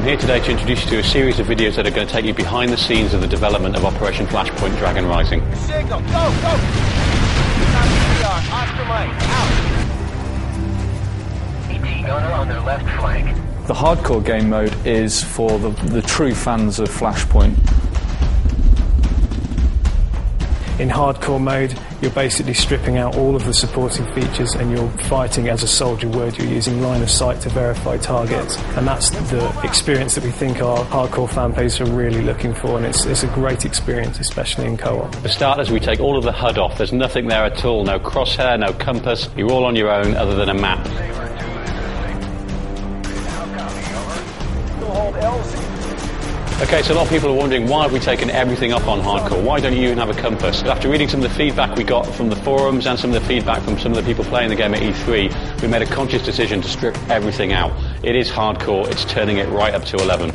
here today to introduce you to a series of videos that are going to take you behind the scenes of the development of Operation Flashpoint Dragon Rising. Signal, go, go! Oscar Mike, out! 18 gunner on their left flank. The hardcore game mode is for the true fans of Flashpoint. In hardcore mode, you're basically stripping out all of the supporting features and you're fighting as a soldier would. You're using line of sight to verify targets, and that's the experience that we think our hardcore fan base are really looking for, and it's a great experience, especially in co-op. For starters, we take all of the HUD off. There's nothing there at all, no crosshair, no compass. You're all on your own other than a map. Okay, so a lot of people are wondering, why have we taken everything up on hardcore? Why don't you even have a compass? But after reading some of the feedback we got from the forums and some of the feedback from some of the people playing the game at E3, we made a conscious decision to strip everything out. It is hardcore, it's turning it right up to 11.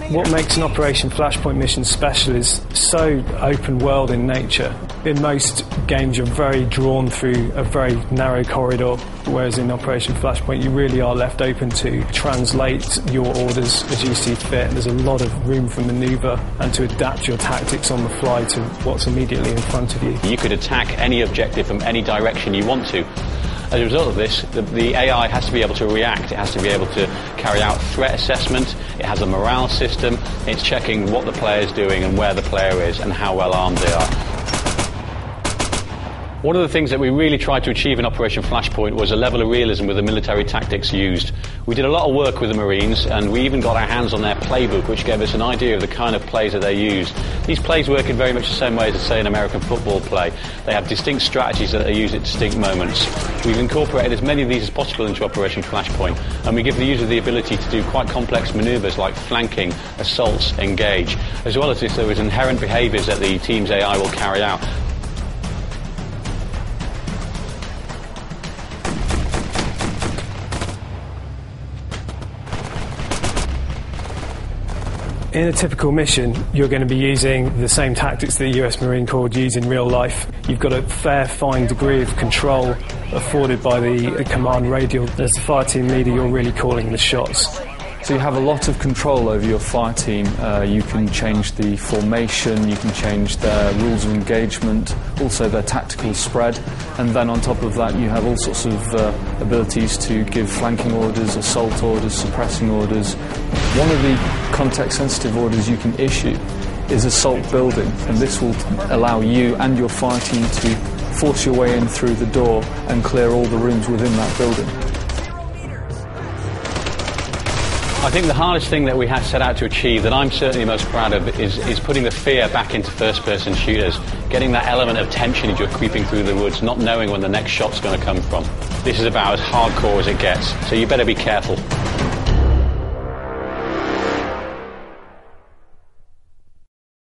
What makes an Operation Flashpoint mission special is so open world in nature. In most games you're very drawn through a very narrow corridor, whereas in Operation Flashpoint you really are left open to translate your orders as you see fit. There's a lot of room for manoeuvre and to adapt your tactics on the fly to what's immediately in front of you. You could attack any objective from any direction you want to. As a result of this, the AI has to be able to react, it has to be able to carry out threat assessment, it has a morale system, it's checking what the player is doing and where the player is and how well armed they are. One of the things that we really tried to achieve in Operation Flashpoint was a level of realism with the military tactics used. We did a lot of work with the Marines, and we even got our hands on their playbook, which gave us an idea of the kind of plays that they used. These plays work in very much the same way as, say, an American football play. They have distinct strategies that they use at distinct moments. We've incorporated as many of these as possible into Operation Flashpoint, and we give the user the ability to do quite complex manoeuvres like flanking, assaults, engage. As well as this, there is inherent behaviours that the team's AI will carry out. In a typical mission, you're going to be using the same tactics that the US Marine Corps use in real life. You've got a fair, fine degree of control afforded by the command radial. As the fire team leader, you're really calling the shots. So you have a lot of control over your fire team. You can change the formation, you can change their rules of engagement, also their tactical spread, and then on top of that you have all sorts of abilities to give flanking orders, assault orders, suppressing orders. One of the context-sensitive orders you can issue is assault building, and this will allow you and your fire team to force your way in through the door and clear all the rooms within that building. I think the hardest thing that we have set out to achieve, that I'm certainly most proud of, is putting the fear back into first-person shooters, getting that element of tension as you're creeping through the woods, not knowing when the next shot's going to come from. This is about as hardcore as it gets, so you better be careful.